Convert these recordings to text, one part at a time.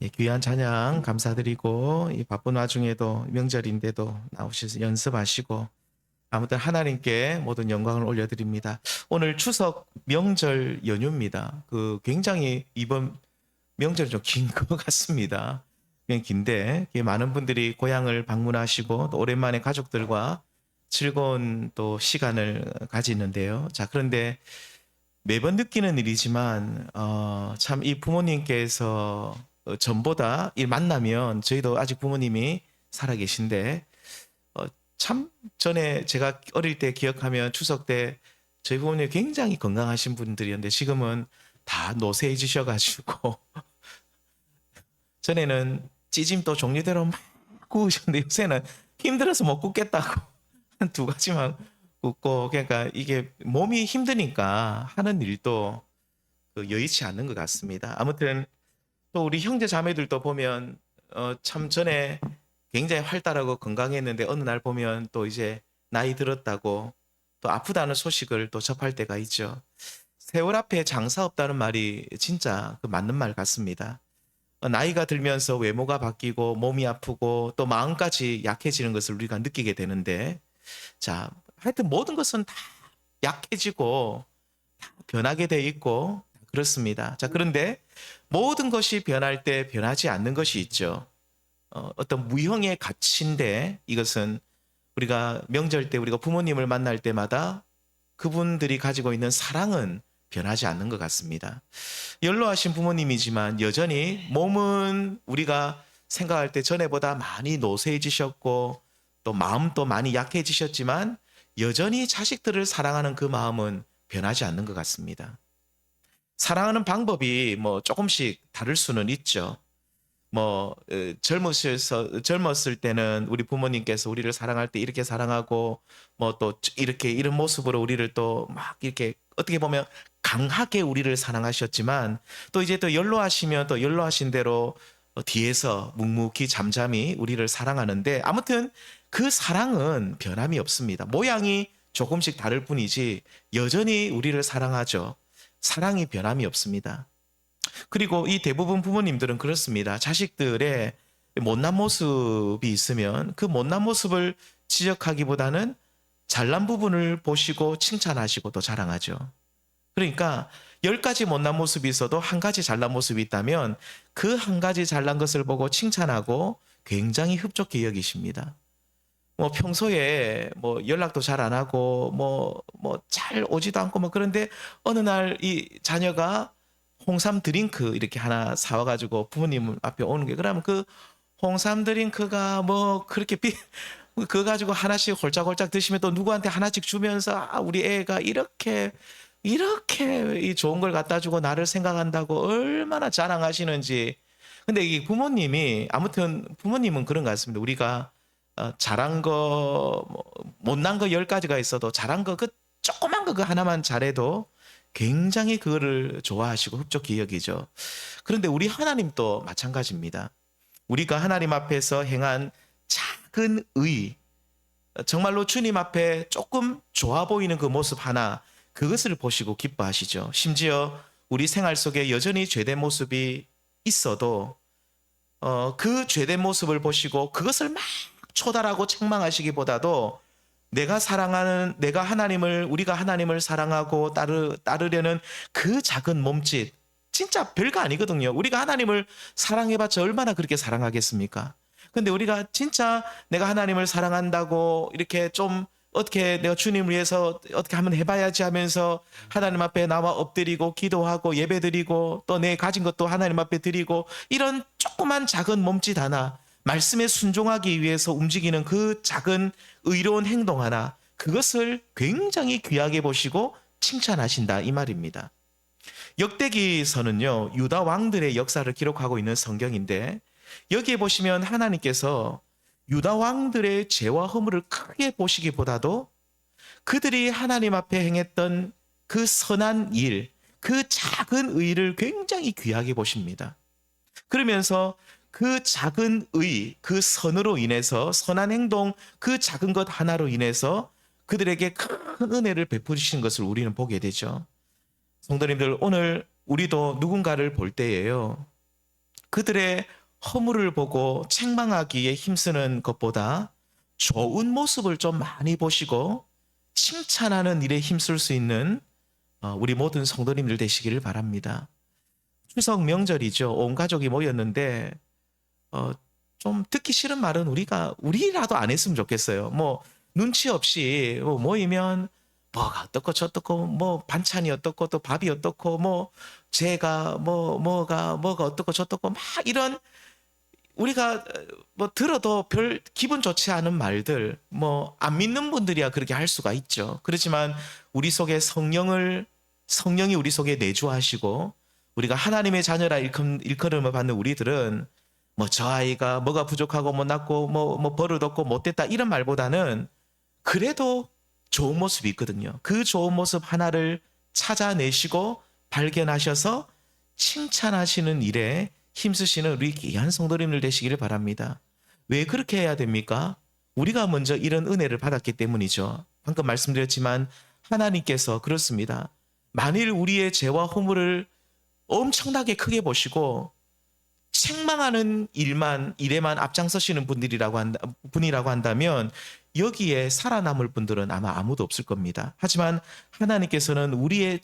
예, 귀한 찬양 감사드리고 이 바쁜 와중에도 명절인데도 나오셔서 연습하시고 아무튼 하나님께 모든 영광을 올려드립니다. 오늘 추석 명절 연휴입니다. 굉장히 이번 명절이 좀 긴 것 같습니다. 그냥 긴데 많은 분들이 고향을 방문하시고 또 오랜만에 가족들과 즐거운 또 시간을 가지는데요. 자, 그런데 매번 느끼는 일이지만 참 이 부모님께서 전보다 일 만나면 저희도 아직 부모님이 살아 계신데 참 전에 제가 어릴 때 기억하면 추석 때 저희 부모님이 굉장히 건강하신 분들이었는데 지금은 다 노쇠해지셔가지고 전에는 찌짐도 종류대로 막 구우셨는데 요새는 힘들어서 못 굽겠다고 한 두 가지만 굽고 그러니까 이게 몸이 힘드니까 하는 일도 여의치 않는 것 같습니다. 아무튼 또 우리 형제 자매들도 보면 참 전에 굉장히 활달하고 건강했는데 어느 날 보면 또 이제 나이 들었다고 또 아프다는 소식을 또 접할 때가 있죠. 세월 앞에 장사 없다는 말이 진짜 맞는 말 같습니다. 나이가 들면서 외모가 바뀌고 몸이 아프고 또 마음까지 약해지는 것을 우리가 느끼게 되는데 자, 하여튼 모든 것은 다 약해지고 다 변하게 돼 있고 그렇습니다. 자, 그런데 모든 것이 변할 때 변하지 않는 것이 있죠. 어떤 무형의 가치인데 이것은 우리가 명절 때 우리가 부모님을 만날 때마다 그분들이 가지고 있는 사랑은 변하지 않는 것 같습니다. 연로하신 부모님이지만 여전히 몸은 우리가 생각할 때 전에보다 많이 노쇠해지셨고 또 마음도 많이 약해지셨지만 여전히 자식들을 사랑하는 그 마음은 변하지 않는 것 같습니다. 사랑하는 방법이 뭐 조금씩 다를 수는 있죠. 젊었을 때는 우리 부모님께서 우리를 사랑할 때 이렇게 사랑하고 뭐 또 이렇게 이런 모습으로 우리를 또 막 이렇게 어떻게 보면 강하게 우리를 사랑하셨지만 또 이제 또 연로하시면 또 연로하신 대로 뒤에서 묵묵히 잠잠히 우리를 사랑하는데 아무튼 그 사랑은 변함이 없습니다. 모양이 조금씩 다를 뿐이지 여전히 우리를 사랑하죠. 사랑이 변함이 없습니다. 그리고 이 대부분 부모님들은 그렇습니다. 자식들의 못난 모습이 있으면 그 못난 모습을 지적하기보다는 잘난 부분을 보시고 칭찬하시고 또 자랑하죠. 그러니까 10가지 못난 모습이 있어도 한 가지 잘난 모습이 있다면 그 한 가지 잘난 것을 보고 칭찬하고 굉장히 흡족히 여기십니다. 뭐 평소에 뭐 연락도 잘 안 하고 뭐 잘 오지도 않고 뭐 그런데 어느 날 이 자녀가 홍삼 드링크 이렇게 하나 사와 가지고 부모님 앞에 오는 게 그러면 그 홍삼 드링크가 뭐 그렇게 그거 가지고 하나씩 홀짝홀짝 드시면 또 누구한테 하나씩 주면서 우리 애가 이렇게 이 좋은 걸 갖다 주고 나를 생각한다고 얼마나 자랑하시는지. 근데 이 부모님이 아무튼 부모님은 그런 것 같습니다. 우리가 잘한 거 못난 거 10가지가 있어도 잘한 거 그 조그만 거 그 하나만 잘해도 굉장히 그거를 좋아하시고 흡족히 여기죠. 그런데 우리 하나님도 마찬가지입니다. 우리가 하나님 앞에서 행한 작은 의, 정말로 주님 앞에 조금 좋아 보이는 그 모습 하나, 그것을 보시고 기뻐하시죠. 심지어 우리 생활 속에 여전히 죄된 모습이 있어도 그 죄된 모습을 보시고 그것을 막 초달하고 책망하시기보다도 우리가 하나님을 사랑하고 따르려는 그 작은 몸짓, 진짜 별거 아니거든요. 우리가 하나님을 사랑해봤자 얼마나 그렇게 사랑하겠습니까? 근데 우리가 진짜 내가 하나님을 사랑한다고 이렇게 좀 어떻게 내가 주님을 위해서 어떻게 한번 해봐야지 하면서 하나님 앞에 나와 엎드리고 기도하고 예배드리고 또 내 가진 것도 하나님 앞에 드리고 이런 조그만 작은 몸짓 하나, 말씀에 순종하기 위해서 움직이는 그 작은 의로운 행동 하나, 그것을 굉장히 귀하게 보시고 칭찬하신다 이 말입니다. 역대기서는요, 유다 왕들의 역사를 기록하고 있는 성경인데 여기에 보시면 하나님께서 유다 왕들의 죄와 허물을 크게 보시기보다도 그들이 하나님 앞에 행했던 그 선한 일, 그 작은 의를 굉장히 귀하게 보십니다. 그러면서 그 작은 의, 그 선으로 인해서 선한 행동, 그 작은 것 하나로 인해서 그들에게 큰 은혜를 베푸시는 것을 우리는 보게 되죠. 성도님들, 오늘 우리도 누군가를 볼 때에요. 그들의 허물을 보고 책망하기에 힘쓰는 것보다 좋은 모습을 좀 많이 보시고 칭찬하는 일에 힘쓸 수 있는 우리 모든 성도님들 되시기를 바랍니다. 추석 명절이죠. 온 가족이 모였는데 좀 듣기 싫은 말은 우리라도 안 했으면 좋겠어요. 뭐 눈치 없이 모이면 뭐가 어떻고 저떻고 뭐 반찬이 어떻고 또 밥이 어떻고 뭐 제가 뭐가 어떻고 저떻고 막 이런 우리가 뭐 들어도 별 기분 좋지 않은 말들 뭐 안 믿는 분들이야 그렇게 할 수가 있죠. 그렇지만 우리 속에 성령이 우리 속에 내주하시고 우리가 하나님의 자녀라 일컬음을 받는 우리들은 뭐 저 아이가 뭐가 부족하고 뭐 낮고 뭐 버릇없고 못됐다 이런 말보다는 그래도 좋은 모습이 있거든요. 그 좋은 모습 하나를 찾아내시고 발견하셔서 칭찬하시는 일에 힘쓰시는 우리 귀한 성도님들 되시기를 바랍니다. 왜 그렇게 해야 됩니까? 우리가 먼저 이런 은혜를 받았기 때문이죠. 방금 말씀드렸지만 하나님께서 그렇습니다. 만일 우리의 죄와 허물을 엄청나게 크게 보시고 책망하는 일에만 앞장서시는 분이라고 한다면 여기에 살아남을 분들은 아마 아무도 없을 겁니다. 하지만 하나님께서는 우리의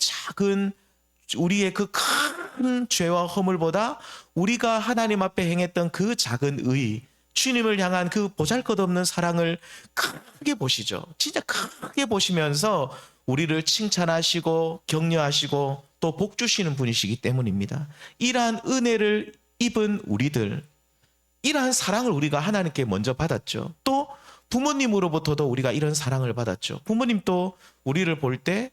그 큰 죄와 허물보다 우리가 하나님 앞에 행했던 그 작은 의, 주님을 향한 그 보잘것없는 사랑을 크게 보시죠. 진짜 크게 보시면서 우리를 칭찬하시고 격려하시고 또 복 주시는 분이시기 때문입니다. 이러한 은혜를 입은 우리들, 이러한 사랑을 우리가 하나님께 먼저 받았죠. 또 부모님으로부터도 우리가 이런 사랑을 받았죠. 부모님도 우리를 볼 때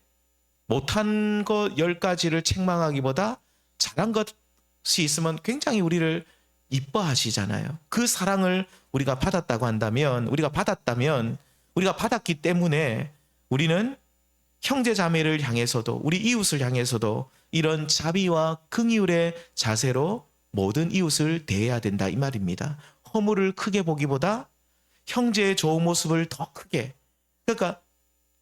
못한 것 10가지를 책망하기보다 잘한 것이 있으면 굉장히 우리를 이뻐하시잖아요. 그 사랑을 우리가 받았다면 우리가 받았기 때문에 우리는 형제 자매를 향해서도 우리 이웃을 향해서도 이런 자비와 긍휼의 자세로 모든 이웃을 대해야 된다 이 말입니다. 허물을 크게 보기보다 형제의 좋은 모습을 더 크게, 그러니까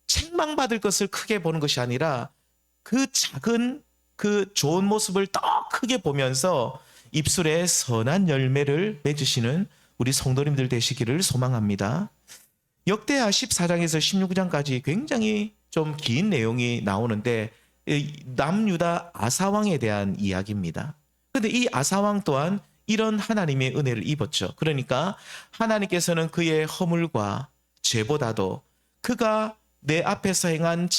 책망받을 것을 크게 보는 것이 아니라 그 작은 그 좋은 모습을 더 크게 보면서 입술에 선한 열매를 맺으시는 우리 성도님들 되시기를 소망합니다. 역대하 14장에서 16장까지 굉장히 좀 긴 내용이 나오는데 남유다 아사왕에 대한 이야기입니다. 그런데 이 아사왕 또한 이런 하나님의 은혜를 입었죠. 그러니까 하나님께서는 그의 허물과 죄보다도 그가 내 앞에서 행한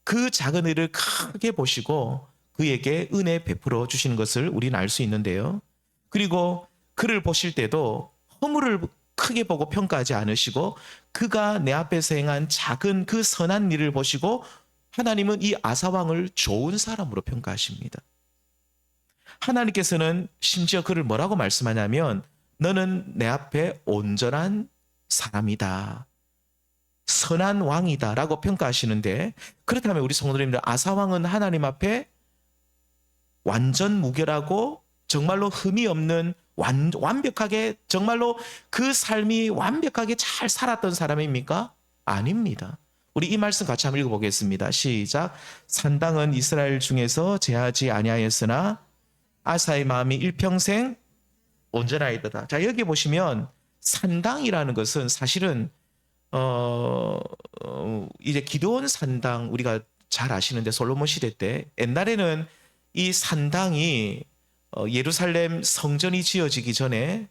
그 작은 의를 크게 보시고 그에게 은혜 베풀어 주시는 것을 우리는 알 수 있는데요. 그리고 그를 보실 때도 허물을 크게 보고 평가하지 않으시고 그가 내 앞에서 행한 작은 그 선한 일을 보시고 하나님은 이 아사왕을 좋은 사람으로 평가하십니다. 하나님께서는 심지어 그를 뭐라고 말씀하냐면 너는 내 앞에 온전한 사람이다. 선한 왕이다 라고 평가하시는데, 그렇다면 우리 성도님들, 아사왕은 하나님 앞에 완전 무결하고 정말로 흠이 없는 완벽하게 정말로 그 삶이 완벽하게 잘 살았던 사람입니까? 아닙니다. 우리 이 말씀 같이 한번 읽어보겠습니다. 시작. 산당은 이스라엘 중에서 제하지 아니하였으나 아사의 마음이 일평생 온전하였도다. 자, 여기 보시면 산당이라는 것은 사실은 이제 기드온 산당 우리가 잘 아시는데 솔로몬 시대 때 옛날에는 이 산당이 예루살렘 성전이 지어지기 전에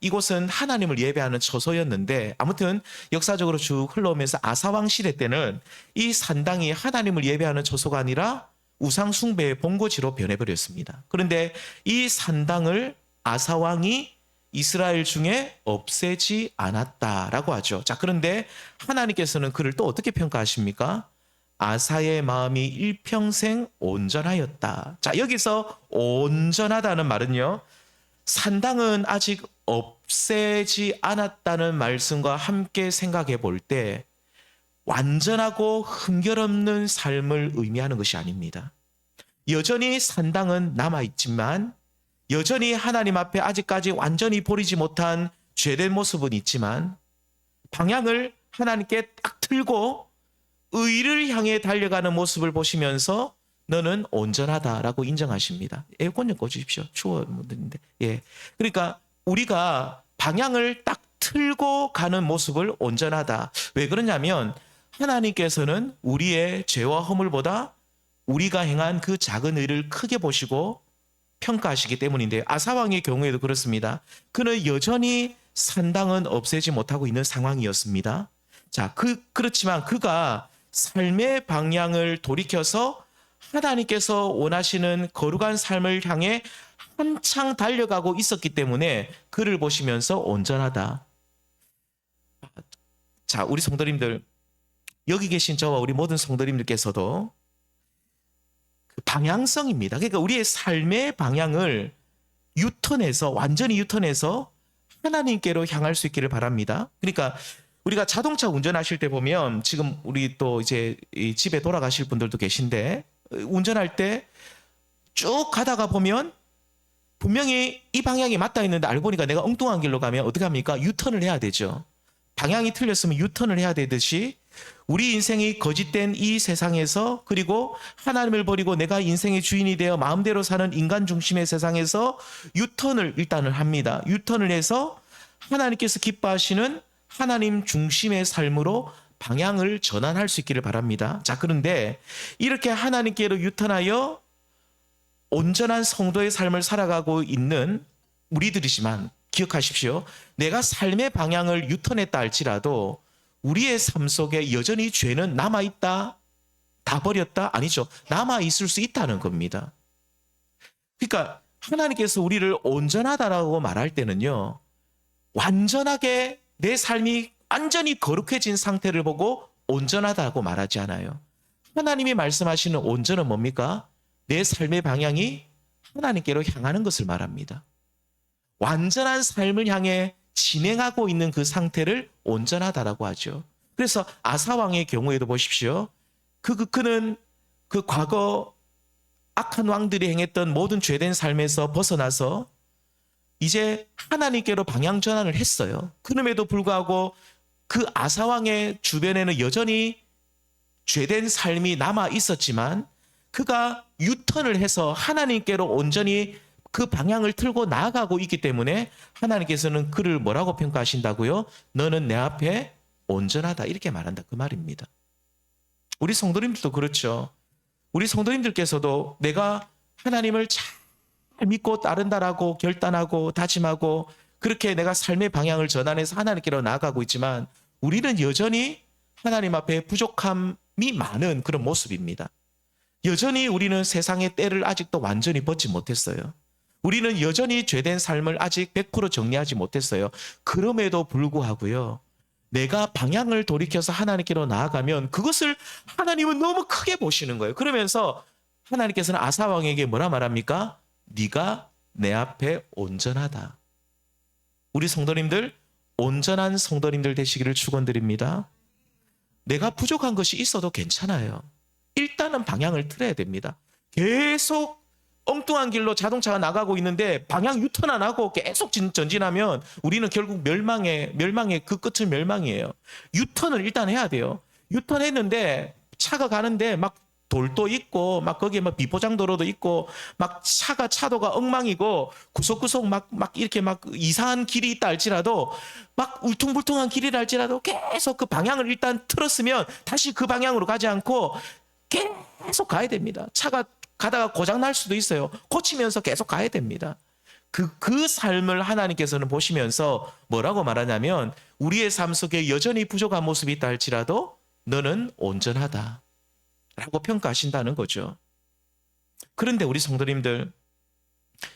이곳은 하나님을 예배하는 처소였는데 아무튼 역사적으로 쭉 흘러오면서 아사왕 시대 때는 이 산당이 하나님을 예배하는 처소가 아니라 우상 숭배의 본거지로 변해버렸습니다. 그런데 이 산당을 아사왕이 이스라엘 중에 없애지 않았다라고 하죠. 자, 그런데 하나님께서는 그를 또 어떻게 평가하십니까? 아사의 마음이 일평생 온전하였다. 자, 여기서 온전하다는 말은요, 산당은 아직 없애지 않았다는 말씀과 함께 생각해 볼 때 완전하고 흠결없는 삶을 의미하는 것이 아닙니다. 여전히 산당은 남아있지만 여전히 하나님 앞에 아직까지 완전히 버리지 못한 죄된 모습은 있지만 방향을 하나님께 딱 틀고 의를 향해 달려가는 모습을 보시면서 너는 온전하다라고 인정하십니다. 에어컨 좀 꺼주십시오. 추워는데. 예. 그러니까 우리가 방향을 딱 틀고 가는 모습을 온전하다. 왜 그러냐면 하나님께서는 우리의 죄와 허물보다 우리가 행한 그 작은 의를 크게 보시고 평가하시기 때문인데, 아사왕의 경우에도 그렇습니다. 그는 여전히 산당은 없애지 못하고 있는 상황이었습니다. 자, 그렇지만 그가 삶의 방향을 돌이켜서 하나님께서 원하시는 거룩한 삶을 향해 한창 달려가고 있었기 때문에 그를 보시면서 온전하다. 자, 우리 성도님들, 여기 계신 저와 우리 모든 성도님들께서도 그 방향성입니다. 그러니까 우리의 삶의 방향을 완전히 유턴해서 하나님께로 향할 수 있기를 바랍니다. 그러니까 우리가 자동차 운전하실 때 보면, 지금 우리 또 이제 집에 돌아가실 분들도 계신데, 운전할 때 쭉 가다가 보면 분명히 이 방향이 맞다 했는데 알고 보니까 내가 엉뚱한 길로 가면 어떻게 합니까? 유턴을 해야 되죠. 방향이 틀렸으면 유턴을 해야 되듯이 우리 인생이 거짓된 이 세상에서, 그리고 하나님을 버리고 내가 인생의 주인이 되어 마음대로 사는 인간 중심의 세상에서 유턴을 일단은 합니다. 유턴을 해서 하나님께서 기뻐하시는 하나님 중심의 삶으로 방향을 전환할 수 있기를 바랍니다. 자, 그런데 이렇게 하나님께로 유턴하여 온전한 성도의 삶을 살아가고 있는 우리들이지만 기억하십시오. 내가 삶의 방향을 유턴했다 할지라도 우리의 삶 속에 여전히 죄는 남아있다? 다 버렸다? 아니죠. 남아있을 수 있다는 겁니다. 그러니까 하나님께서 우리를 온전하다라고 말할 때는요, 완전하게 내 삶이 완전히 거룩해진 상태를 보고 온전하다고 말하지 않아요. 하나님이 말씀하시는 온전은 뭡니까? 내 삶의 방향이 하나님께로 향하는 것을 말합니다. 완전한 삶을 향해 진행하고 있는 그 상태를 온전하다라고 하죠. 그래서 아사왕의 경우에도 보십시오. 그는 그 과거 악한 왕들이 행했던 모든 죄된 삶에서 벗어나서 이제 하나님께로 방향 전환을 했어요. 그럼에도 불구하고 그 아사왕의 주변에는 여전히 죄된 삶이 남아 있었지만 그가 유턴을 해서 하나님께로 온전히 그 방향을 틀고 나아가고 있기 때문에 하나님께서는 그를 뭐라고 평가하신다고요? 너는 내 앞에 온전하다, 이렇게 말한다, 그 말입니다. 우리 성도님들도 그렇죠. 우리 성도님들께서도 내가 하나님을 잘 믿고 따른다라고 결단하고 다짐하고 그렇게 내가 삶의 방향을 전환해서 하나님께로 나아가고 있지만 우리는 여전히 하나님 앞에 부족함이 많은 그런 모습입니다. 여전히 우리는 세상의 때를 아직도 완전히 벗지 못했어요. 우리는 여전히 죄된 삶을 아직 100% 정리하지 못했어요. 그럼에도 불구하고요, 내가 방향을 돌이켜서 하나님께로 나아가면 그것을 하나님은 너무 크게 보시는 거예요. 그러면서 하나님께서는 아사왕에게 뭐라 말합니까? 네가 내 앞에 온전하다. 우리 성도님들, 온전한 성도님들 되시기를 축원드립니다. 내가 부족한 것이 있어도 괜찮아요. 일단은 방향을 틀어야 됩니다. 계속 엉뚱한 길로 자동차가 나가고 있는데 방향 유턴 안 하고 계속 전진하면 우리는 결국 멸망의 그 끝은 멸망이에요. 유턴을 일단 해야 돼요. 유턴했는데 차가 가는데 막 돌도 있고 막 거기에 막 비포장도로도 있고 막 차도가 엉망이고 구석구석 막 이렇게 막 이상한 길이 있다 할지라도 막 울퉁불퉁한 길이라 할지라도 계속 그 방향을 일단 틀었으면 다시 그 방향으로 가지 않고 계속 가야 됩니다. 차가 가다가 고장 날 수도 있어요. 고치면서 계속 가야 됩니다. 그 삶을 하나님께서는 보시면서 뭐라고 말하냐면 우리의 삶 속에 여전히 부족한 모습이 있다 할지라도 너는 온전하다 라고 평가하신다는 거죠. 그런데 우리 성도님들,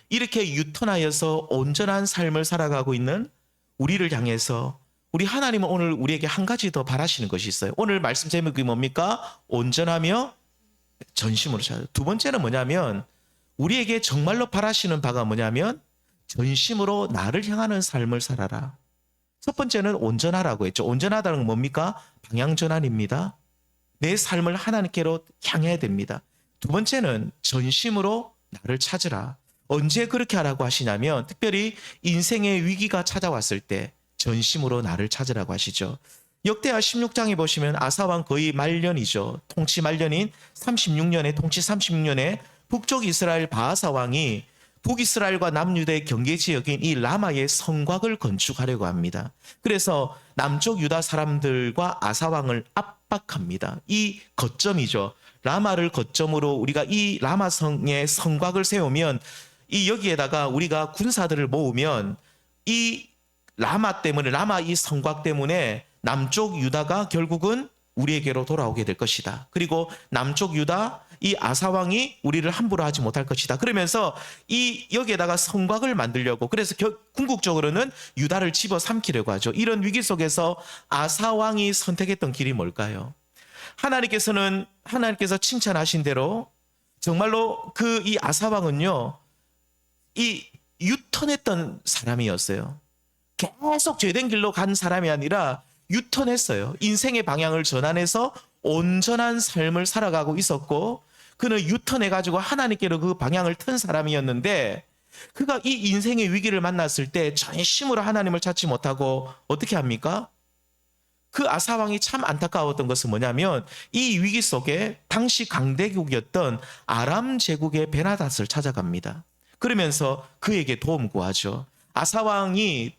이렇게 유턴하여서 온전한 삶을 살아가고 있는 우리를 향해서 우리 하나님은 오늘 우리에게 한 가지 더 바라시는 것이 있어요. 오늘 말씀 제목이 뭡니까? 온전하며 전심으로 찾아. 두 번째는 뭐냐면 우리에게 정말로 바라시는 바가 뭐냐면 전심으로 나를 향하는 삶을 살아라. 첫 번째는 온전하라고 했죠. 온전하다는 건 뭡니까? 방향 전환입니다. 내 삶을 하나님께로 향해야 됩니다. 두 번째는 전심으로 나를 찾으라. 언제 그렇게 하라고 하시냐면 특별히 인생의 위기가 찾아왔을 때 전심으로 나를 찾으라고 하시죠. 역대하 16장에 보시면 아사왕 거의 말년이죠. 통치 말년인 36년에 통치 36년에 북쪽 이스라엘 바하사 왕이 북이스라엘과 남유다의 경계 지역인 이 라마의 성곽을 건축하려고 합니다. 그래서 남쪽 유다 사람들과 아사왕을 압박합니다. 이 거점이죠. 라마를 거점으로 우리가 이 라마성의 성곽을 세우면 이 여기에다가 우리가 군사들을 모으면 이 라마 때문에 라마 이 성곽 때문에 남쪽 유다가 결국은 우리에게로 돌아오게 될 것이다. 그리고 남쪽 유다 이 아사왕이 우리를 함부로 하지 못할 것이다. 그러면서 이 여기에다가 성곽을 만들려고 그래서 궁극적으로는 유다를 집어삼키려고 하죠. 이런 위기 속에서 아사왕이 선택했던 길이 뭘까요? 하나님께서 칭찬하신 대로 정말로 그 이 아사왕은요 이 유턴했던 사람이었어요. 계속 죄된 길로 간 사람이 아니라 유턴했어요. 인생의 방향을 전환해서 온전한 삶을 살아가고 있었고 그는 유턴해가지고 하나님께로 그 방향을 튼 사람이었는데 그가 이 인생의 위기를 만났을 때 전심으로 하나님을 찾지 못하고 어떻게 합니까? 그 아사왕이 참 안타까웠던 것은 뭐냐면 이 위기 속에 당시 강대국이었던 아람 제국의 베나닷을 찾아갑니다. 그러면서 그에게 도움 구하죠. 아사왕이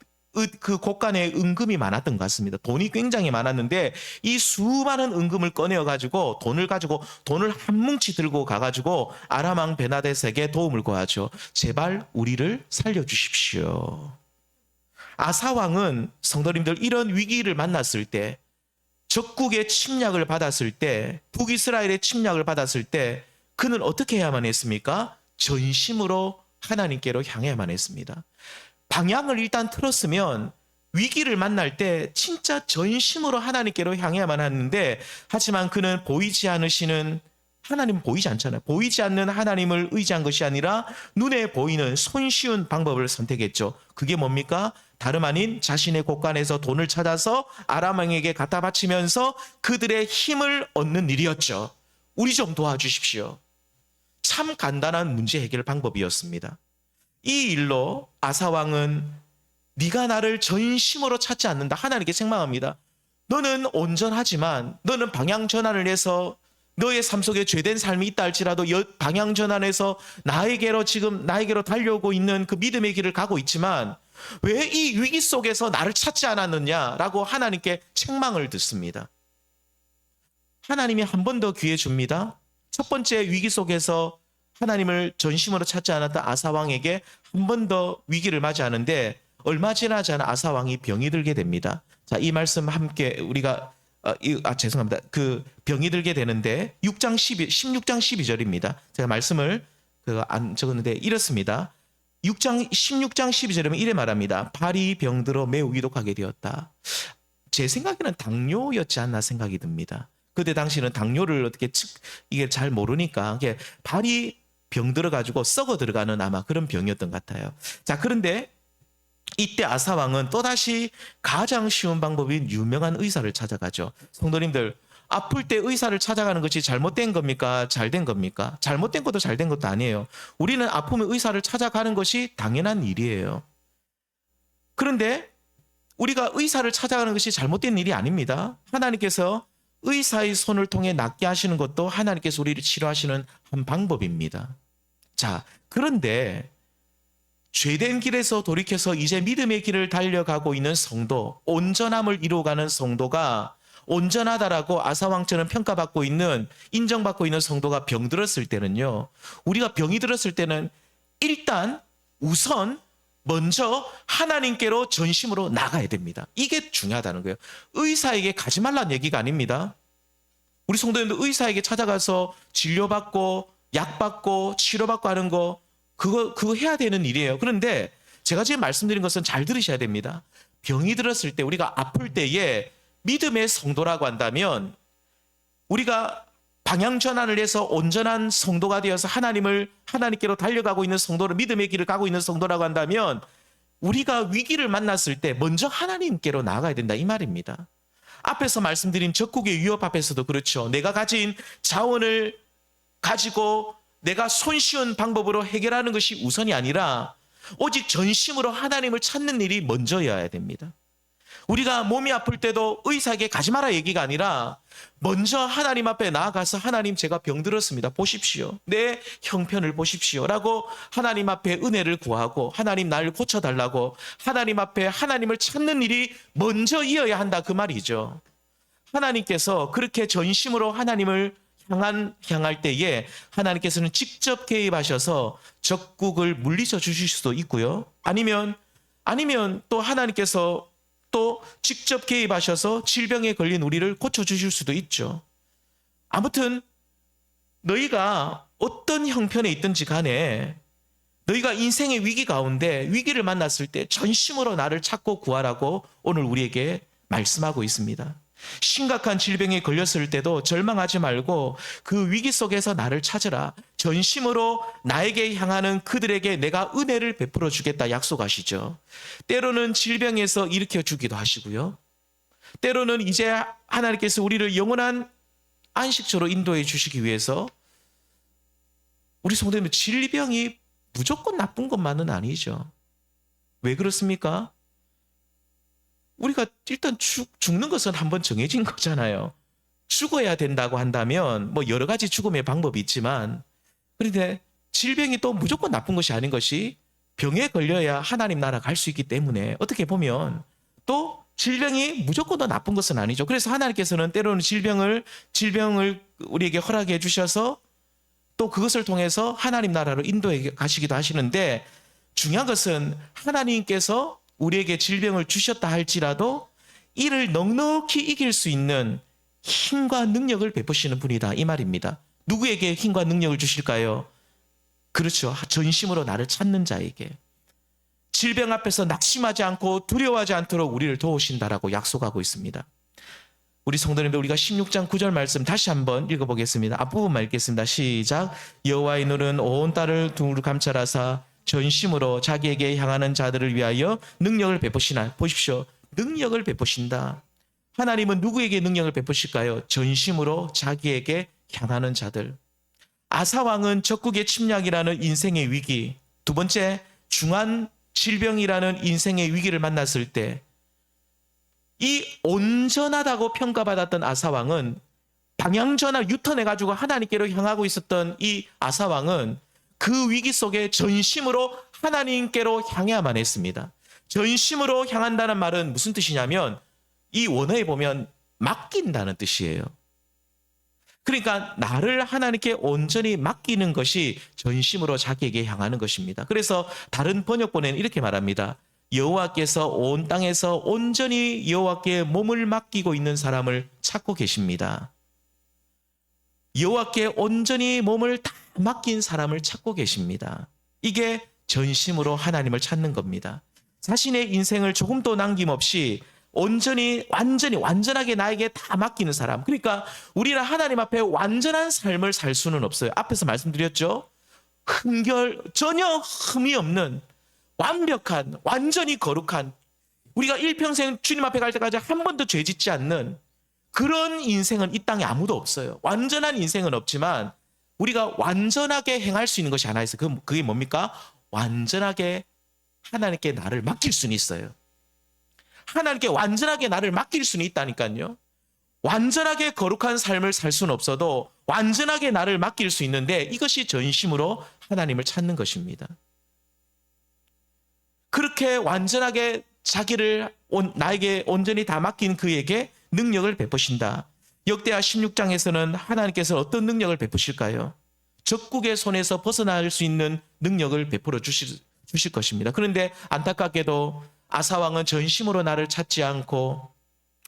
그 곳간에 은금이 많았던 것 같습니다. 돈이 굉장히 많았는데 이 수많은 은금을 꺼내어가지고 돈을 한 뭉치 들고 가가지고 아람 왕 베나댓에게 도움을 구하죠. 제발 우리를 살려주십시오. 아사왕은 성도님들 이런 위기를 만났을 때 적국의 침략을 받았을 때 북이스라엘의 침략을 받았을 때 그는 어떻게 해야만 했습니까? 전심으로 하나님께로 향해야만 했습니다. 방향을 일단 틀었으면 위기를 만날 때 진짜 전심으로 하나님께로 향해야만 하는데 하지만 그는 보이지 않으시는 하나님 보이지 않잖아요. 보이지 않는 하나님을 의지한 것이 아니라 눈에 보이는 손쉬운 방법을 선택했죠. 그게 뭡니까? 다름 아닌 자신의 곳간에서 돈을 찾아서 아람 왕에게 갖다 바치면서 그들의 힘을 얻는 일이었죠. 우리 좀 도와주십시오. 참 간단한 문제 해결 방법이었습니다. 이 일로 아사왕은 네가 나를 전심으로 찾지 않는다. 하나님께 책망합니다. 너는 온전하지만 너는 방향 전환을 해서 너의 삶 속에 죄된 삶이 있다 할지라도 방향 전환해서 나에게로 달려오고 있는 그 믿음의 길을 가고 있지만 왜 이 위기 속에서 나를 찾지 않았느냐라고 하나님께 책망을 듣습니다. 하나님이 한 번 더 기회 줍니다. 첫 번째 위기 속에서 하나님을 전심으로 찾지 않았던 아사왕에게 한 번 더 위기를 맞이하는데 얼마 지나지 않아 아사왕이 병이 들게 됩니다. 자, 이 말씀 함께 우리가 죄송합니다. 그 병이 들게 되는데 16장 12절입니다. 제가 말씀을 안 적었는데 이렇습니다. 16장 12절이면 이래 말합니다. 발이 병들어 매우 위독하게 되었다. 제 생각에는 당뇨였지 않나 생각이 듭니다. 그때 당시는 당뇨를 어떻게 이게 잘 모르니까 발이 병들어 가지고 썩어 들어가는 아마 그런 병이었던 것 같아요. 자, 그런데 이때 아사왕은 또다시 가장 쉬운 방법인 유명한 의사를 찾아가죠. 성도님들, 아플 때 의사를 찾아가는 것이 잘못된 겁니까? 잘된 겁니까? 잘못된 것도 잘된 것도 아니에요. 우리는 아프면 의사를 찾아가는 것이 당연한 일이에요. 그런데 우리가 의사를 찾아가는 것이 잘못된 일이 아닙니다. 하나님께서 의사의 손을 통해 낫게 하시는 것도 하나님께서 우리를 치료하시는 한 방법입니다. 자, 그런데 죄된 길에서 돌이켜서 이제 믿음의 길을 달려가고 있는 성도, 온전함을 이루어가는 성도가 온전하다라고 아사왕처럼 평가받고 있는, 인정받고 있는 성도가 병들었을 때는요, 우리가 병이 들었을 때는 일단 우선 먼저 하나님께로 전심으로 나가야 됩니다. 이게 중요하다는 거예요. 의사에게 가지 말라는 얘기가 아닙니다. 우리 성도님들 의사에게 찾아가서 진료받고 약받고 치료받고 하는 거 그거 해야 되는 일이에요. 그런데 제가 지금 말씀드린 것은 잘 들으셔야 됩니다. 병이 들었을 때 우리가 아플 때에 믿음의 성도라고 한다면 우리가 방향 전환을 해서 온전한 성도가 되어서 하나님께로 달려가고 있는 성도를 믿음의 길을 가고 있는 성도라고 한다면 우리가 위기를 만났을 때 먼저 하나님께로 나아가야 된다 이 말입니다. 앞에서 말씀드린 적국의 위협 앞에서도 그렇죠. 내가 가진 자원을 가지고 내가 손쉬운 방법으로 해결하는 것이 우선이 아니라 오직 전심으로 하나님을 찾는 일이 먼저여야 됩니다. 우리가 몸이 아플 때도 의사에게 가지 마라 얘기가 아니라 먼저 하나님 앞에 나아가서 하나님 제가 병들었습니다. 보십시오. 내 형편을 보십시오. 라고 하나님 앞에 은혜를 구하고 하나님 나를 고쳐달라고 하나님 앞에 하나님을 찾는 일이 먼저 이어야 한다 그 말이죠. 하나님께서 그렇게 전심으로 하나님을 향할 때에 하나님께서는 직접 개입하셔서 적국을 물리쳐 주실 수도 있고요. 아니면 또 하나님께서 또 직접 개입하셔서 질병에 걸린 우리를 고쳐주실 수도 있죠. 아무튼 너희가 어떤 형편에 있든지 간에 너희가 인생의 위기 가운데 위기를 만났을 때 전심으로 나를 찾고 구하라고 오늘 우리에게 말씀하고 있습니다. 심각한 질병에 걸렸을 때도 절망하지 말고 그 위기 속에서 나를 찾으라. 전심으로 나에게 향하는 그들에게 내가 은혜를 베풀어 주겠다 약속하시죠. 때로는 질병에서 일으켜 주기도 하시고요. 때로는 이제 하나님께서 우리를 영원한 안식처로 인도해 주시기 위해서 우리 성도님들 질병이 무조건 나쁜 것만은 아니죠. 왜 그렇습니까? 우리가 일단 죽는 것은 한번 정해진 거잖아요. 죽어야 된다고 한다면 뭐 여러 가지 죽음의 방법이 있지만 그런데 질병이 또 무조건 나쁜 것이 아닌 것이 병에 걸려야 하나님 나라 갈 수 있기 때문에 어떻게 보면 또 질병이 무조건 더 나쁜 것은 아니죠. 그래서 하나님께서는 때로는 질병을 우리에게 허락해 주셔서 또 그것을 통해서 하나님 나라로 인도해 가시기도 하시는데 중요한 것은 하나님께서 우리에게 질병을 주셨다 할지라도 이를 넉넉히 이길 수 있는 힘과 능력을 베푸시는 분이다 이 말입니다. 누구에게 힘과 능력을 주실까요? 그렇죠. 전심으로 나를 찾는 자에게. 질병 앞에서 낙심하지 않고 두려워하지 않도록 우리를 도우신다라고 약속하고 있습니다. 우리 성도님들 우리가 16장 9절 말씀 다시 한번 읽어보겠습니다. 앞부분만 읽겠습니다. 시작. 여호와의 눈은 온 땅을 두루 감찰하사 전심으로 자기에게 향하는 자들을 위하여 능력을 베푸시나. 보십시오. 능력을 베푸신다. 하나님은 누구에게 능력을 베푸실까요? 전심으로 자기에게 향하는 자들. 아사왕은 적국의 침략이라는 인생의 위기, 두 번째 중한 질병이라는 인생의 위기를 만났을 때 이 온전하다고 평가받았던 아사왕은 방향전환 유턴해가지고 하나님께로 향하고 있었던 이 아사왕은 그 위기 속에 전심으로 하나님께로 향해야만 했습니다. 전심으로 향한다는 말은 무슨 뜻이냐면 이 원어에 보면 맡긴다는 뜻이에요. 그러니까 나를 하나님께 온전히 맡기는 것이 전심으로 자기에게 향하는 것입니다. 그래서 다른 번역본에는 이렇게 말합니다. 여호와께서 온 땅에서 온전히 여호와께 몸을 맡기고 있는 사람을 찾고 계십니다. 여호와께 온전히 몸을 다 맡긴 사람을 찾고 계십니다. 이게 전심으로 하나님을 찾는 겁니다. 자신의 인생을 조금도 남김없이 완전하게 나에게 다 맡기는 사람. 그러니까 우리는 하나님 앞에 완전한 삶을 살 수는 없어요. 앞에서 말씀드렸죠. 전혀 흠이 없는 완벽한, 완전히 거룩한, 우리가 일평생 주님 앞에 갈 때까지 한 번도 죄 짓지 않는 그런 인생은 이 땅에 아무도 없어요. 완전한 인생은 없지만 우리가 완전하게 행할 수 있는 것이 하나 있어요. 그게 뭡니까? 완전하게 하나님께 나를 맡길 수는 있어요. 하나님께 완전하게 나를 맡길 수는 있다니까요. 완전하게 거룩한 삶을 살 수는 없어도 완전하게 나를 맡길 수 있는데 이것이 전심으로 하나님을 찾는 것입니다. 그렇게 완전하게 자기를 나에게 온전히 다 맡긴 그에게 능력을 베푸신다. 역대하 16장에서는 하나님께서 어떤 능력을 베푸실까요? 적국의 손에서 벗어날 수 있는 능력을 베풀어 주실 것입니다. 그런데 안타깝게도 아사왕은 전심으로 나를 찾지 않고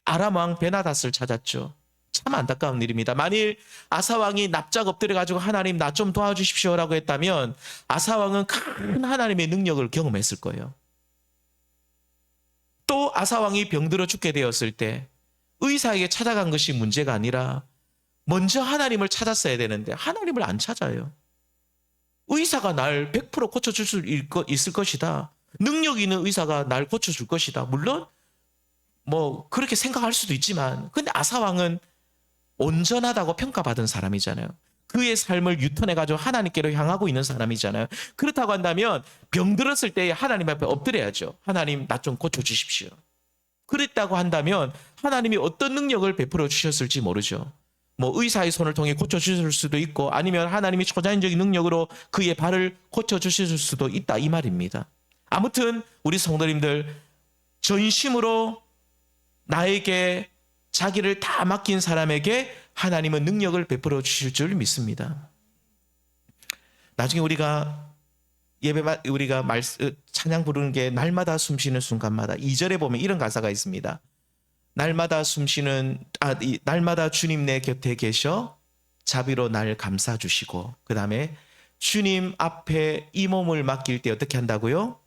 아람왕 베나닷을 찾았죠. 참 안타까운 일입니다. 만일 아사왕이 납작 엎드려가지고 하나님 나 좀 도와주십시오라고 했다면 아사왕은 큰 하나님의 능력을 경험했을 거예요. 또 아사왕이 병들어 죽게 되었을 때 의사에게 찾아간 것이 문제가 아니라 먼저 하나님을 찾았어야 되는데 하나님을 안 찾아요. 의사가 날 100% 고쳐줄 수 있을 것이다. 능력 있는 의사가 날 고쳐줄 것이다. 물론 뭐 그렇게 생각할 수도 있지만 근데 아사왕은 온전하다고 평가받은 사람이잖아요. 그의 삶을 유턴해가지고 하나님께로 향하고 있는 사람이잖아요. 그렇다고 한다면 병들었을 때 하나님 앞에 엎드려야죠. 하나님 나 좀 고쳐주십시오. 그랬다고 한다면 하나님이 어떤 능력을 베풀어 주셨을지 모르죠. 뭐 의사의 손을 통해 고쳐주실 수도 있고 아니면 하나님이 초자연적인 능력으로 그의 발을 고쳐주실 수도 있다 이 말입니다. 아무튼 우리 성도님들 전심으로 나에게 자기를 다 맡긴 사람에게 하나님은 능력을 베풀어 주실 줄 믿습니다. 나중에 우리가 찬양 부르는 게 날마다 숨쉬는 순간마다 2절에 보면 이런 가사가 있습니다. 날마다 날마다 주님 내 곁에 계셔 자비로 날 감싸 주시고 그 다음에 주님 앞에 이 몸을 맡길 때 어떻게 한다고요?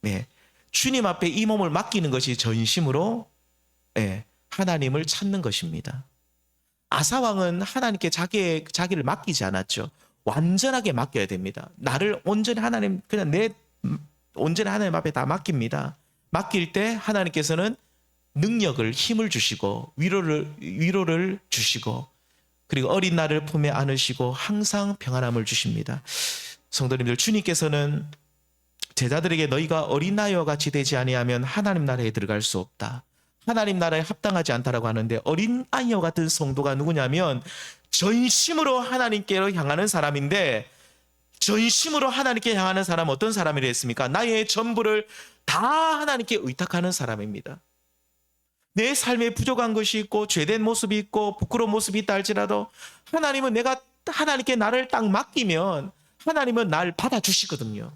네, 주님 앞에 이 몸을 맡기는 것이 전심으로 하나님을 찾는 것입니다. 아사왕은 하나님께 자기를 맡기지 않았죠. 완전하게 맡겨야 됩니다. 나를 온전히 온전히 하나님 앞에 다 맡깁니다. 맡길 때 하나님께서는 능력을 힘을 주시고 위로를 주시고 그리고 어린 날을 품에 안으시고 항상 평안함을 주십니다. 성도님들 주님께서는 제자들에게 너희가 어린아이와 같이 되지 아니하면 하나님 나라에 들어갈 수 없다. 하나님 나라에 합당하지 않다라고 하는데 어린아이와 같은 성도가 누구냐면 전심으로 하나님께로 향하는 사람인데 전심으로 하나님께 향하는 사람은 어떤 사람이라 했습니까? 나의 전부를 다 하나님께 의탁하는 사람입니다. 내 삶에 부족한 것이 있고 죄된 모습이 있고 부끄러운 모습이 있다 할지라도 하나님은 내가 하나님께 나를 딱 맡기면 하나님은 날 받아주시거든요.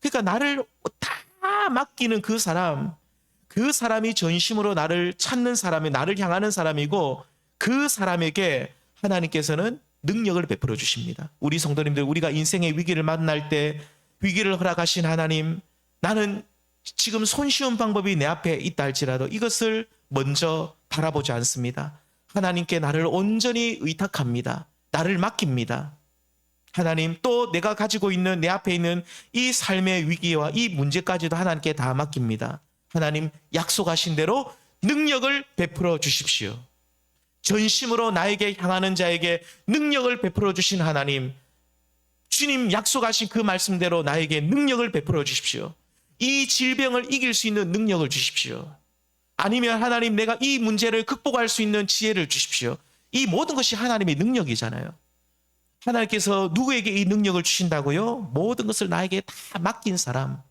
그러니까 나를 다 맡기는 그 사람이 전심으로 나를 찾는 사람이 나를 향하는 사람이고 그 사람에게 하나님께서는 능력을 베풀어 주십니다. 우리 성도님들 우리가 인생의 위기를 만날 때 위기를 허락하신 하나님 나는 지금 손쉬운 방법이 내 앞에 있다 할지라도 이것을 먼저 바라보지 않습니다. 하나님께 나를 온전히 의탁합니다. 나를 맡깁니다. 하나님 또 내가 가지고 있는 내 앞에 있는 이 삶의 위기와 이 문제까지도 하나님께 다 맡깁니다. 하나님 약속하신 대로 능력을 베풀어 주십시오. 전심으로 나에게 향하는 자에게 능력을 베풀어 주신 하나님 주님 약속하신 그 말씀대로 나에게 능력을 베풀어 주십시오. 이 질병을 이길 수 있는 능력을 주십시오. 아니면 하나님 내가 이 문제를 극복할 수 있는 지혜를 주십시오. 이 모든 것이 하나님의 능력이잖아요. 하나님께서 누구에게 이 능력을 주신다고요? 모든 것을 나에게 다 맡긴 사람.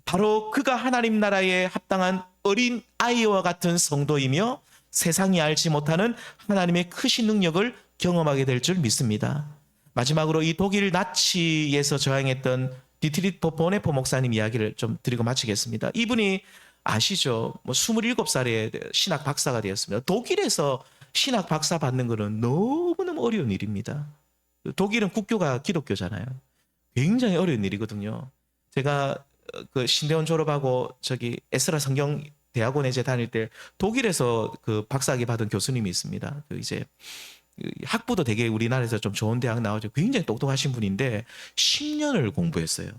바로 그가 하나님 나라에 합당한 어린 아이와 같은 성도이며 세상이 알지 못하는 하나님의 크신 능력을 경험하게 될 줄 믿습니다. 마지막으로 이 독일 나치에서 저항했던 디트리트 보네포 목사님 이야기를 좀 드리고 마치겠습니다. 이분이 아시죠? 27살에 신학 박사가 되었습니다. 독일에서 신학 박사 받는 것은 너무너무 어려운 일입니다. 독일은 국교가 기독교잖아요. 굉장히 어려운 일이거든요. 제가 그 신대원 졸업하고 에스라 성경 대학원에 다닐 때 독일에서 그 박사학위 받은 교수님이 있습니다. 이제 학부도 되게 우리나라에서 좀 좋은 대학 나오죠. 굉장히 똑똑하신 분인데 10년을 공부했어요.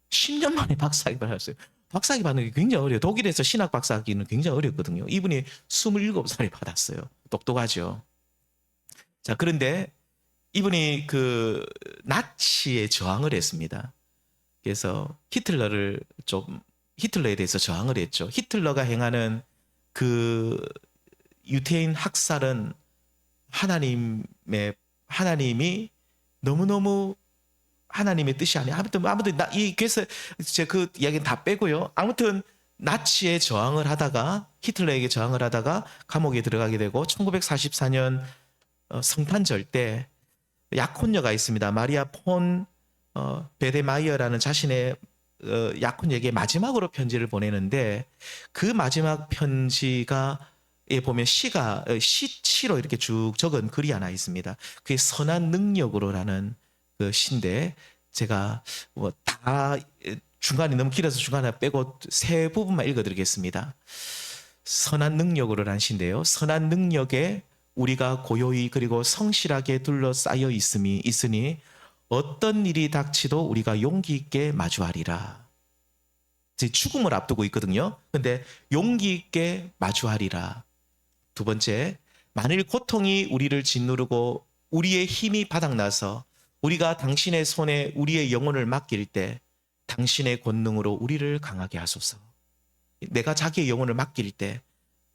10년 만에 박사학위 받았어요. 박사학위 받는 게 굉장히 어려워요. 독일에서 신학 박사학위는 굉장히 어렵거든요. 이분이 27살에 받았어요. 똑똑하죠. 자, 그런데 이분이 그 나치에 저항을 했습니다. 그래서 히틀러에 대해서 저항을 했죠. 히틀러가 행하는 그 유태인 학살은 하나님이 너무너무 하나님의 뜻이 아니에요. 아무튼 그래서 그 이야기는 다 빼고요. 아무튼 나치에 저항을 하다가 히틀러에게 저항을 하다가 감옥에 들어가게 되고 1944년 성탄절 때 약혼녀가 있습니다. 마리아 폰 베데마이어라는 자신의 약혼녀에게 마지막으로 편지를 보내는데 그 마지막 편지가 보면 시로 이렇게 쭉 적은 글이 하나 있습니다. 그게 선한 능력으로라는 그 시인데 제가 다 중간이 너무 길어서 중간에 빼고 세 부분만 읽어드리겠습니다. 선한 능력으로라는 시인데요. 선한 능력에 우리가 고요히 그리고 성실하게 둘러싸여 있으니 어떤 일이 닥치도 우리가 용기 있게 마주하리라. 죽음을 앞두고 있거든요. 근데 용기 있게 마주하리라. 두 번째, 만일 고통이 우리를 짓누르고 우리의 힘이 바닥나서 우리가 당신의 손에 우리의 영혼을 맡길 때 당신의 권능으로 우리를 강하게 하소서. 내가 자기의 영혼을 맡길 때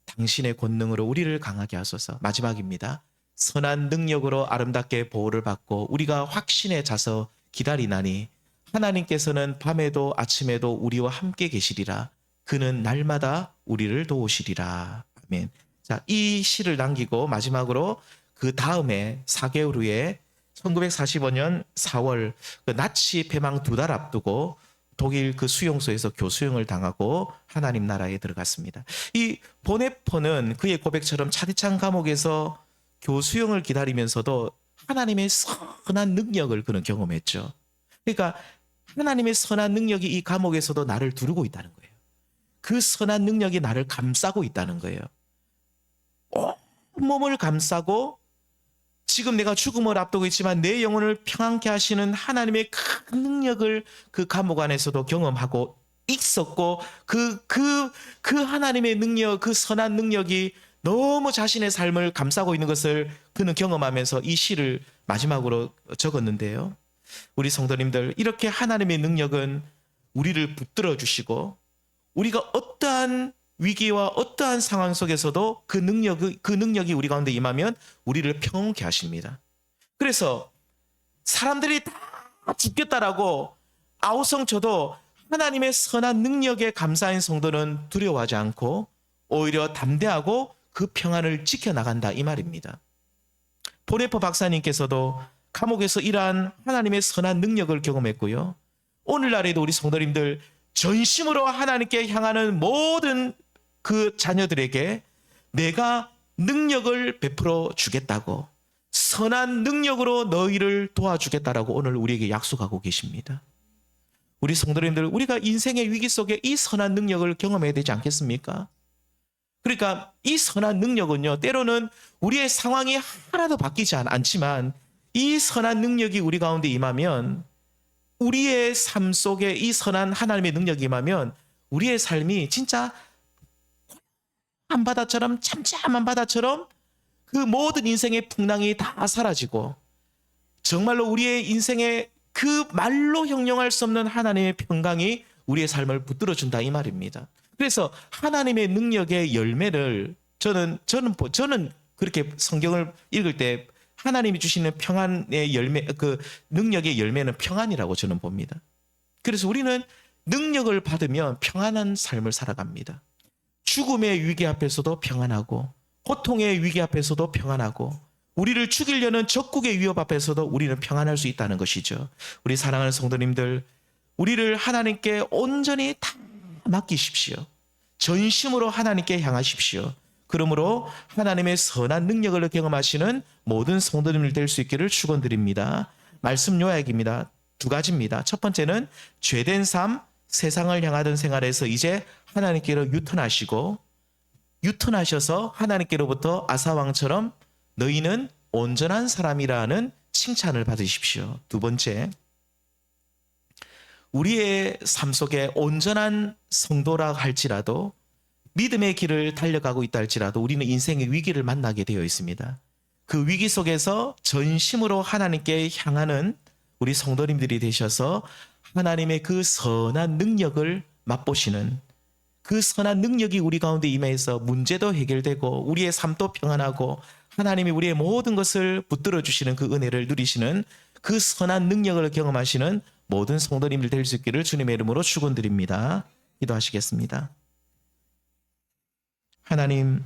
당신의 권능으로 우리를 강하게 하소서. 마지막입니다. 선한 능력으로 아름답게 보호를 받고 우리가 확신에 차서 기다리나니 하나님께서는 밤에도 아침에도 우리와 함께 계시리라. 그는 날마다 우리를 도우시리라. 아멘. 자, 이 시를 남기고 마지막으로 그 다음에 4개월 후에 1945년 4월 그 나치 패망 2달 앞두고 독일 그 수용소에서 교수형을 당하고 하나님 나라에 들어갔습니다. 이 보네퍼는 그의 고백처럼 차디찬 감옥에서 교수형을 기다리면서도 하나님의 선한 능력을 그는 경험했죠. 그러니까 하나님의 선한 능력이 이 감옥에서도 나를 두르고 있다는 거예요. 그 선한 능력이 나를 감싸고 있다는 거예요. 온몸을 감싸고 지금 내가 죽음을 앞두고 있지만 내 영혼을 평안케 하시는 하나님의 큰 능력을 그 감옥 안에서도 경험하고 있었고 그 하나님의 능력, 그 선한 능력이 너무 자신의 삶을 감싸고 있는 것을 그는 경험하면서 이 시를 마지막으로 적었는데요. 우리 성도님들, 이렇게 하나님의 능력은 우리를 붙들어 주시고 우리가 어떠한 위기와 어떠한 상황 속에서도 그 능력이 우리 가운데 임하면 우리를 평온케 하십니다. 그래서 사람들이 다 죽겠다라고 아우성쳐도 하나님의 선한 능력에 감사한 성도는 두려워하지 않고 오히려 담대하고 그 평안을 지켜나간다, 이 말입니다. 보네퍼 박사님께서도 감옥에서 이러한 하나님의 선한 능력을 경험했고요. 오늘날에도 우리 성도님들 전심으로 하나님께 향하는 모든 그 자녀들에게 내가 능력을 베풀어 주겠다고, 선한 능력으로 너희를 도와주겠다라고 오늘 우리에게 약속하고 계십니다. 우리 성도님들, 우리가 인생의 위기 속에 이 선한 능력을 경험해야 되지 않겠습니까? 그러니까 이 선한 능력은요, 때로는 우리의 상황이 하나도 바뀌지 않지만 이 선한 능력이 우리 가운데 임하면, 우리의 삶 속에 이 선한 하나님의 능력이 임하면 우리의 삶이 진짜 한 바다처럼, 참참한 바다처럼 그 모든 인생의 풍랑이 다 사라지고 정말로 우리의 인생의 그 말로 형용할 수 없는 하나님의 평강이 우리의 삶을 붙들어준다, 이 말입니다. 그래서 하나님의 능력의 열매를 저는 그렇게 성경을 읽을 때 하나님이 주시는 평안의 열매, 그 능력의 열매는 평안이라고 저는 봅니다. 그래서 우리는 능력을 받으면 평안한 삶을 살아갑니다. 죽음의 위기 앞에서도 평안하고 고통의 위기 앞에서도 평안하고 우리를 죽이려는 적국의 위협 앞에서도 우리는 평안할 수 있다는 것이죠. 우리 사랑하는 성도님들, 우리를 하나님께 온전히 다 맡기십시오. 전심으로 하나님께 향하십시오. 그러므로 하나님의 선한 능력을 경험하시는 모든 성도님들 될 수 있기를 축원드립니다. 말씀 요약입니다. 2가지입니다. 첫 번째는 죄된 삶, 세상을 향하던 생활에서 이제 하나님께로 유턴하셔서 하나님께로부터 아사왕처럼 너희는 온전한 사람이라는 칭찬을 받으십시오. 두 번째, 우리의 삶 속에 온전한 성도라 할지라도, 믿음의 길을 달려가고 있다 할지라도 우리는 인생의 위기를 만나게 되어 있습니다. 그 위기 속에서 전심으로 하나님께 향하는 우리 성도님들이 되셔서 하나님의 그 선한 능력을 맛보시는, 그 선한 능력이 우리 가운데 임해서 문제도 해결되고 우리의 삶도 평안하고 하나님이 우리의 모든 것을 붙들어 주시는 그 은혜를 누리시는 그 선한 능력을 경험하시는 모든 성도님들 될 수 있기를 주님의 이름으로 축원드립니다. 기도하시겠습니다. 하나님,